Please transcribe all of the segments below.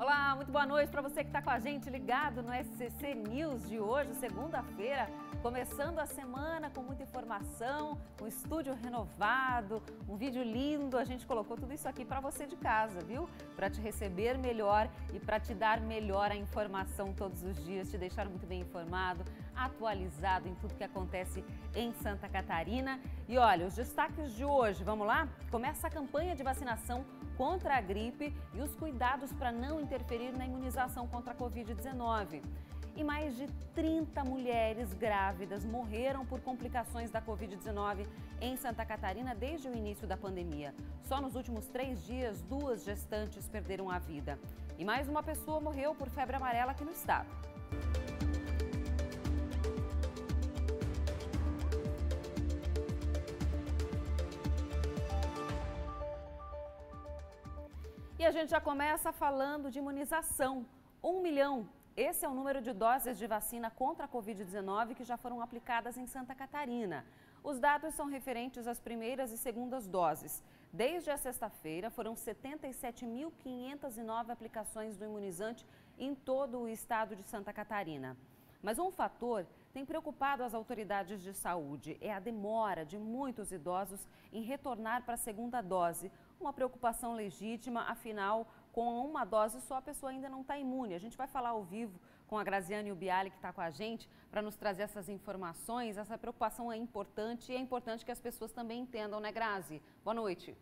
Olá, muito boa noite para você que está com a gente ligado no SCC News de hoje, segunda-feira, começando a semana com muita informação, um estúdio renovado, um vídeo lindo. A gente colocou tudo isso aqui para você de casa, viu? Para te receber melhor e para te dar melhor a informação todos os dias, te deixar muito bem informado, atualizado em tudo que acontece em Santa Catarina. E olha, os destaques de hoje, vamos lá? Começa a campanha de vacinação contra a gripe e os cuidados para não interferir na imunização contra a Covid-19. E mais de 30 mulheres grávidas morreram por complicações da Covid-19 em Santa Catarina desde o início da pandemia. Só nos últimos 3 dias, 2 gestantes perderam a vida. E mais uma pessoa morreu por febre amarela aqui no estado. E a gente já começa falando de imunização. 1 milhão. Esse é o número de doses de vacina contra a Covid-19 que já foram aplicadas em Santa Catarina. Os dados são referentes às primeiras e segundas doses. Desde a sexta-feira, foram 77.509 aplicações do imunizante em todo o estado de Santa Catarina. Mas um fator tem preocupado as autoridades de saúde, é a demora de muitos idosos em retornar para a segunda dose. Uma preocupação legítima, afinal, com uma dose só a pessoa ainda não está imune. A gente vai falar ao vivo com a Graziane Ubiali, que está com a gente, para nos trazer essas informações. Essa preocupação é importante e é importante que as pessoas também entendam, né, Grazi? Boa noite.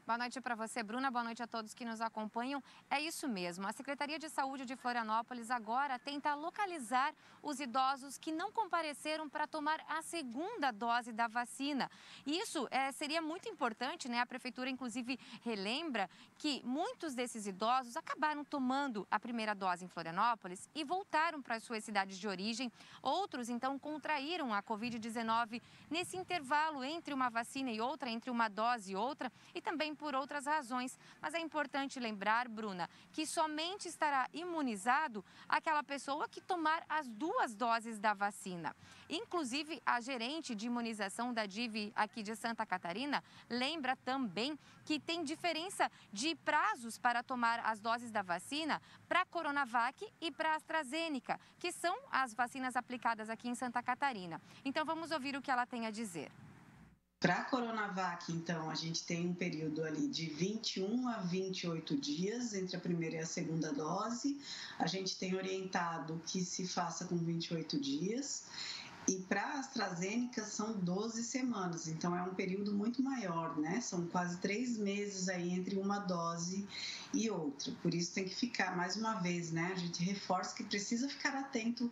Boa noite para você, Bruna. Boa noite a todos que nos acompanham. É isso mesmo. A Secretaria de Saúde de Florianópolis agora tenta localizar os idosos que não compareceram para tomar a segunda dose da vacina. Isso seria muito importante, né? A Prefeitura, inclusive, relembra que muitos desses idosos acabaram tomando a primeira dose em Florianópolis e voltaram para as suas cidades de origem. Outros, então, contraíram a Covid-19 nesse intervalo entre uma vacina e outra, entre uma dose e outra, e também por outras razões. Mas é importante lembrar, Bruna, que somente estará imunizado aquela pessoa que tomar as 2 doses da vacina. Inclusive, a gerente de imunização da DIV aqui de Santa Catarina lembra também que tem diferença de prazos para tomar as doses da vacina para a Coronavac e para a AstraZeneca, que são as vacinas aplicadas aqui em Santa Catarina. Então, vamos ouvir o que ela tem a dizer. Para a Coronavac, então, a gente tem um período ali de 21 a 28 dias entre a primeira e a segunda dose. A gente tem orientado que se faça com 28 dias. E para a AstraZeneca são 12 semanas, então é um período muito maior, né? São quase 3 meses aí entre uma dose e outra. Por isso tem que ficar, mais uma vez, né? A gente reforça que precisa ficar atento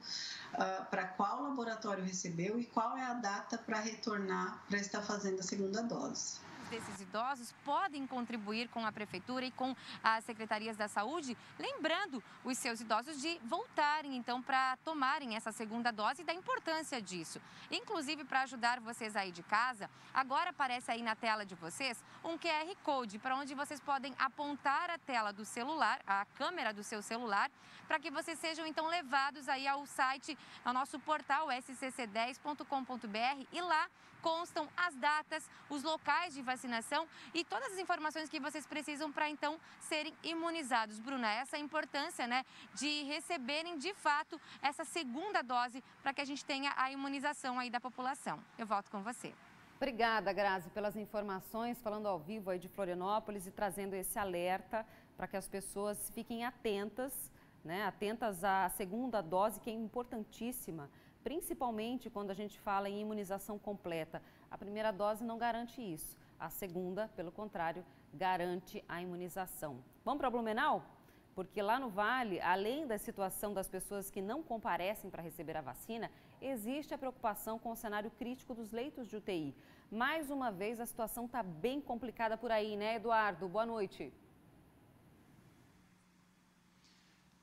para qual laboratório recebeu e qual é a data para retornar para estar fazendo a segunda dose. Desses idosos podem contribuir com a Prefeitura e com as Secretarias da Saúde, lembrando os seus idosos de voltarem, então, para tomarem essa segunda dose e da importância disso. Inclusive, para ajudar vocês aí de casa, agora aparece aí na tela de vocês um QR Code, para onde vocês podem apontar a tela do celular, a câmera do seu celular, para que vocês sejam, então, levados aí ao site, ao nosso portal scc10.com.br, e lá constam as datas, os locais de vacinação e todas as informações que vocês precisam para, então, serem imunizados. Bruna, essa é a importância, né, de receberem, de fato, essa segunda dose para que a gente tenha a imunização aí da população. Eu volto com você. Obrigada, Grazi, pelas informações, falando ao vivo aí de Florianópolis e trazendo esse alerta para que as pessoas fiquem atentas, né, atentas à segunda dose, que é importantíssima, principalmente quando a gente fala em imunização completa. A primeira dose não garante isso. A segunda, pelo contrário, garante a imunização. Vamos para Blumenau? Porque lá no Vale, além da situação das pessoas que não comparecem para receber a vacina, existe a preocupação com o cenário crítico dos leitos de UTI. Mais uma vez, a situação está bem complicada por aí, né, Eduardo? Boa noite.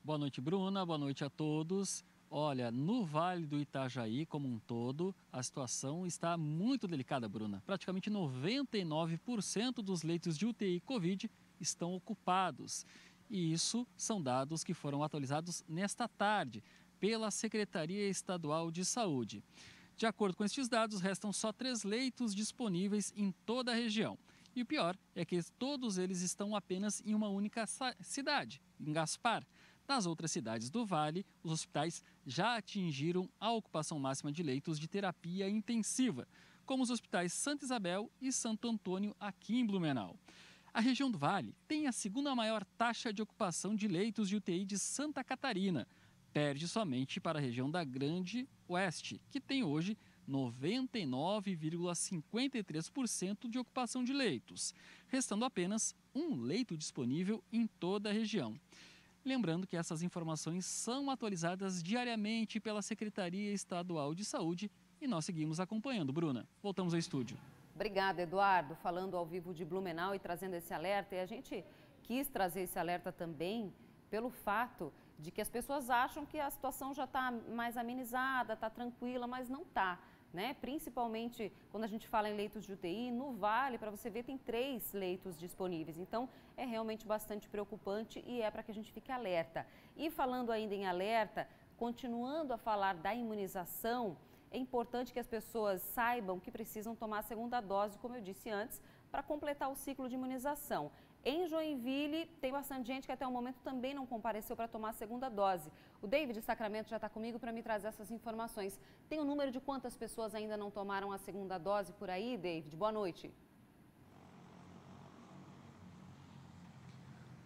Boa noite, Bruna. Boa noite a todos. Olha, no Vale do Itajaí como um todo, a situação está muito delicada, Bruna. Praticamente 99% dos leitos de UTI Covid estão ocupados. E isso são dados que foram atualizados nesta tarde pela Secretaria Estadual de Saúde. De acordo com estes dados, restam só 3 leitos disponíveis em toda a região. E o pior é que todos eles estão apenas em uma única cidade, em Gaspar. Nas outras cidades do Vale, os hospitais já atingiram a ocupação máxima de leitos de terapia intensiva, como os hospitais Santa Isabel e Santo Antônio, aqui em Blumenau. A região do Vale tem a segunda maior taxa de ocupação de leitos de UTI de Santa Catarina. Perde somente para a região da Grande Oeste, que tem hoje 99,53% de ocupação de leitos, restando apenas um leito disponível em toda a região. Lembrando que essas informações são atualizadas diariamente pela Secretaria Estadual de Saúde e nós seguimos acompanhando. Bruna, voltamos ao estúdio. Obrigada, Eduardo, falando ao vivo de Blumenau e trazendo esse alerta. E a gente quis trazer esse alerta também pelo fato de que as pessoas acham que a situação já está mais amenizada, está tranquila, mas não está, né? Principalmente quando a gente fala em leitos de UTI, no Vale, para você ver, tem 3 leitos disponíveis. Então, é realmente bastante preocupante e é para que a gente fique alerta. E falando ainda em alerta, continuando a falar da imunização, é importante que as pessoas saibam que precisam tomar a segunda dose, como eu disse antes, para completar o ciclo de imunização. Em Joinville, tem bastante gente que até o momento também não compareceu para tomar a segunda dose. O David Sacramento já está comigo para me trazer essas informações. Tem o número de quantas pessoas ainda não tomaram a segunda dose por aí, David? Boa noite.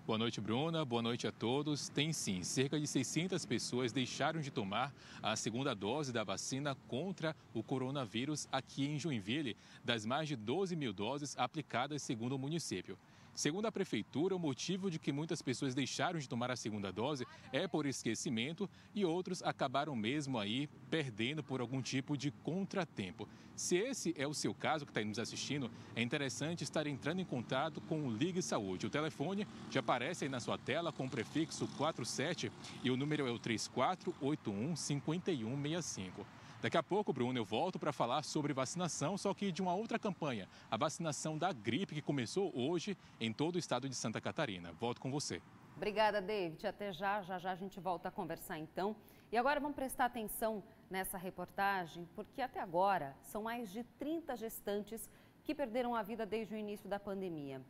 Boa noite, Bruna. Boa noite a todos. Tem sim, cerca de 600 pessoas deixaram de tomar a segunda dose da vacina contra o coronavírus aqui em Joinville, das mais de 12 mil doses aplicadas segundo o município. Segundo a prefeitura, o motivo de que muitas pessoas deixaram de tomar a segunda dose é por esquecimento e outros acabaram mesmo aí perdendo por algum tipo de contratempo. Se esse é o seu caso que está nos assistindo, é interessante estar entrando em contato com o Ligue Saúde. O telefone já aparece aí na sua tela com o prefixo 47 e o número é o 3481-5165. Daqui a pouco, Bruno, eu volto para falar sobre vacinação, só que de uma outra campanha, a vacinação da gripe, que começou hoje em todo o estado de Santa Catarina. Volto com você. Obrigada, David. Até já a gente volta a conversar então. E agora vamos prestar atenção nessa reportagem, porque até agora são mais de 30 gestantes que perderam a vida desde o início da pandemia.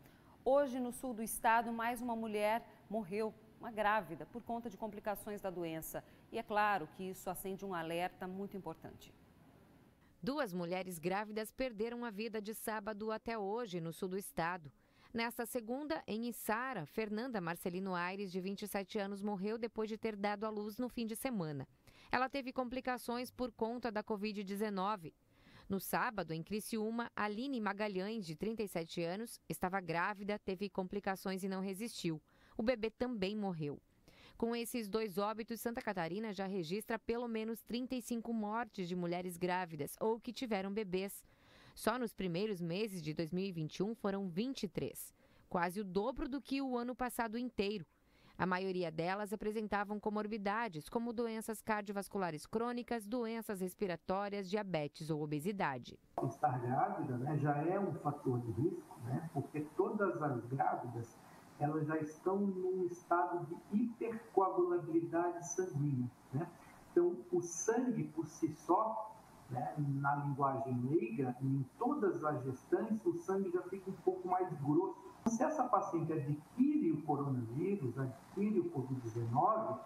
Hoje, no sul do estado, mais uma mulher morreu, uma grávida, por conta de complicações da doença. E é claro que isso acende um alerta muito importante. 2 mulheres grávidas perderam a vida de sábado até hoje no sul do estado. Nesta segunda, em Içara, Fernanda Marcelino Aires, de 27 anos, morreu depois de ter dado à luz no fim de semana. Ela teve complicações por conta da Covid-19. No sábado, em Criciúma, Aline Magalhães, de 37 anos, estava grávida, teve complicações e não resistiu. O bebê também morreu. Com esses 2 óbitos, Santa Catarina já registra pelo menos 35 mortes de mulheres grávidas ou que tiveram bebês. Só nos primeiros meses de 2021 foram 23, quase o dobro do que o ano passado inteiro. A maioria delas apresentavam comorbidades, como doenças cardiovasculares crônicas, doenças respiratórias, diabetes ou obesidade. Estar grávida, já é um fator de risco, porque todas as grávidas elas já estão num estado de hipercoagulabilidade sanguínea. Então, o sangue por si só, na linguagem leiga, em todas as gestantes, o sangue já fica um pouco mais grosso. Se essa paciente adquire o coronavírus, adquire o Covid-19,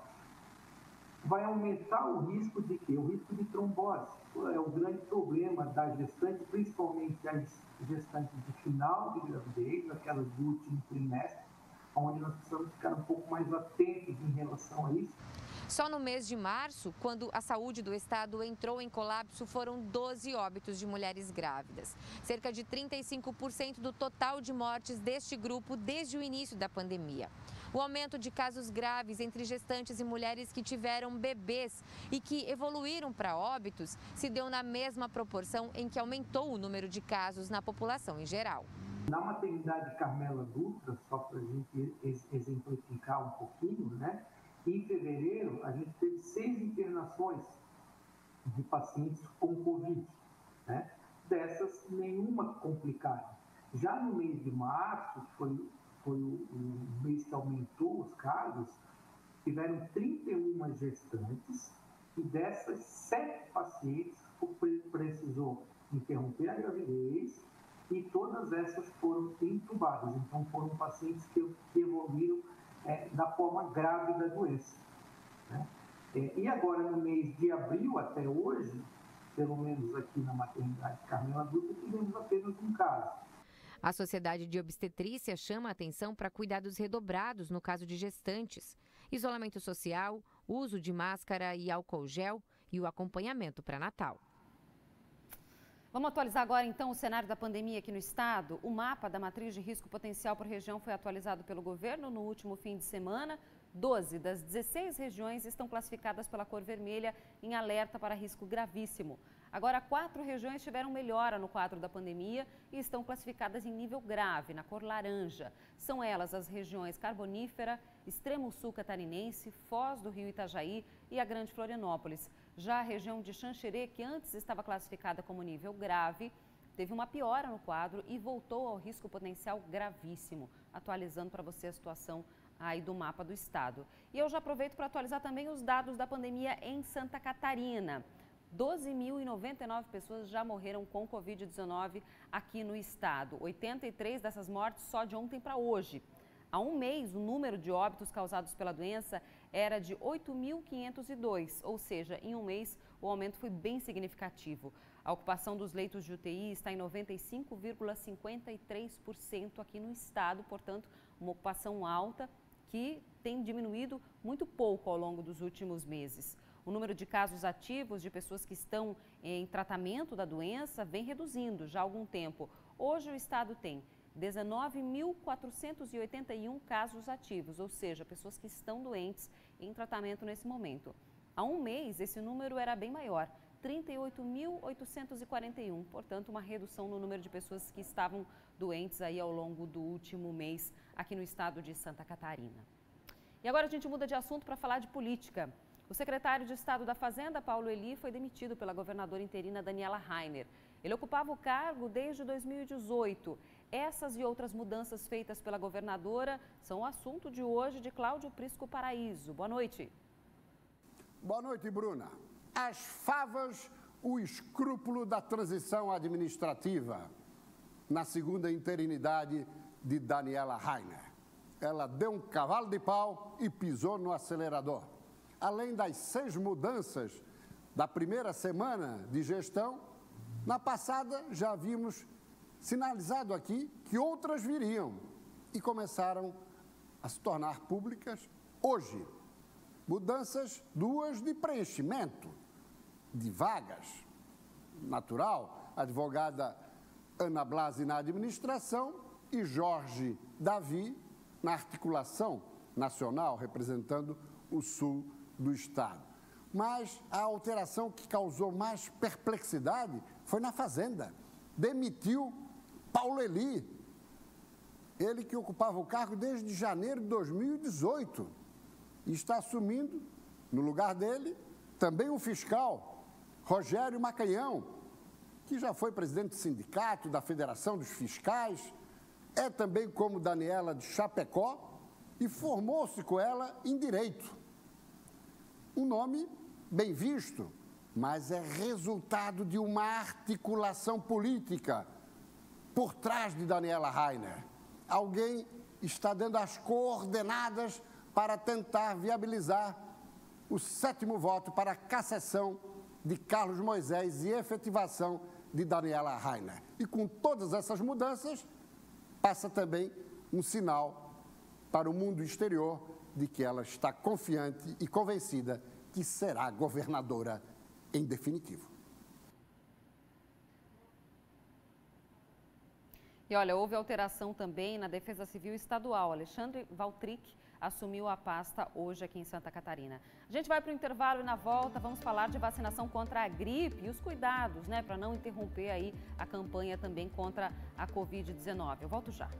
vai aumentar o risco de quê? O risco de trombose. É o grande problema da gestante, principalmente as gestantes de final de gravidez, aquelas do último trimestre, onde nós precisamos ficar um pouco mais atentos em relação a isso. Só no mês de março, quando a saúde do estado entrou em colapso, foram 12 óbitos de mulheres grávidas. Cerca de 35% do total de mortes deste grupo desde o início da pandemia. O aumento de casos graves entre gestantes e mulheres que tiveram bebês e que evoluíram para óbitos se deu na mesma proporção em que aumentou o número de casos na população em geral. Na maternidade Carmela Dutra, só para a gente exemplificar um pouquinho, em fevereiro a gente teve 6 internações de pacientes com Covid, dessas nenhuma complicada. Já no mês de março, que foi o mês que aumentou os casos, tiveram 31 gestantes e dessas 7 pacientes precisou interromper a gravidez e todas essas foram entubadas. Então, foram pacientes que evoluíram da forma grave da doença, né? E agora, no mês de abril até hoje, pelo menos aqui na maternidade Carmela Dutra, tivemos apenas um caso. A Sociedade de Obstetrícia chama a atenção para cuidados redobrados no caso de gestantes, isolamento social, uso de máscara e álcool gel e o acompanhamento pré-natal. Vamos atualizar agora, então, o cenário da pandemia aqui no estado. O mapa da matriz de risco potencial por região foi atualizado pelo governo no último fim de semana. 12 das 16 regiões estão classificadas pela cor vermelha em alerta para risco gravíssimo. Agora, 4 regiões tiveram melhora no quadro da pandemia e estão classificadas em nível grave, na cor laranja. São elas as regiões Carbonífera, Extremo Sul Catarinense, Foz do Rio Itajaí e a Grande Florianópolis. Já a região de Xanxerê, que antes estava classificada como nível grave, teve uma piora no quadro e voltou ao risco potencial gravíssimo, atualizando para você a situação aí do mapa do estado. E eu já aproveito para atualizar também os dados da pandemia em Santa Catarina. 12.099 pessoas já morreram com Covid-19 aqui no estado. 83 dessas mortes só de ontem para hoje. Há um mês, o número de óbitos causados pela doença era de 8.502, ou seja, em um mês o aumento foi bem significativo. A ocupação dos leitos de UTI está em 95,53% aqui no estado, portanto, uma ocupação alta que tem diminuído muito pouco ao longo dos últimos meses. O número de casos ativos de pessoas que estão em tratamento da doença vem reduzindo já há algum tempo. Hoje o estado tem 19.481 casos ativos, ou seja, pessoas que estão doentes em tratamento nesse momento. Há um mês esse número era bem maior, 38.841, portanto uma redução no número de pessoas que estavam doentes aí ao longo do último mês aqui no estado de Santa Catarina. E agora a gente muda de assunto para falar de política. O secretário de Estado da Fazenda, Paulo Eli, foi demitido pela governadora interina Daniela Rainer. Ele ocupava o cargo desde 2018. Essas e outras mudanças feitas pela governadora são o assunto de hoje de Cláudio Prisco Paraíso. Boa noite. Boa noite, Bruna. As favas, o escrúpulo da transição administrativa na segunda interinidade de Daniela Rainer. Ela deu um cavalo de pau e pisou no acelerador. Além das 6 mudanças da primeira semana de gestão, na passada já havíamos sinalizado aqui que outras viriam e começaram a se tornar públicas hoje. Mudanças 2 de preenchimento de vagas. Natural, advogada Ana Blasi na administração e Jorge Davi na articulação nacional, representando o sul do estado. Mas a alteração que causou mais perplexidade foi na Fazenda. Demitiu Paulo Eli, ele que ocupava o cargo desde janeiro de 2018 e está assumindo, no lugar dele, também o fiscal Rogério Macanhão, que já foi presidente do sindicato, da Federação dos Fiscais, é também como Daniela de Chapecó e formou-se com ela em Direito. Um nome bem visto, mas é resultado de uma articulação política por trás de Daniela Rainer. Alguém está dando as coordenadas para tentar viabilizar o 7º voto para a cassação de Carlos Moisés e efetivação de Daniela Rainer. E com todas essas mudanças, passa também um sinal para o mundo exterior de que ela está confiante e convencida que será governadora em definitivo. E olha, houve alteração também na Defesa Civil Estadual. Alexandre Valtric assumiu a pasta hoje aqui em Santa Catarina. A gente vai para o intervalo e na volta vamos falar de vacinação contra a gripe e os cuidados, né, para não interromper aí a campanha também contra a Covid-19. Eu volto já.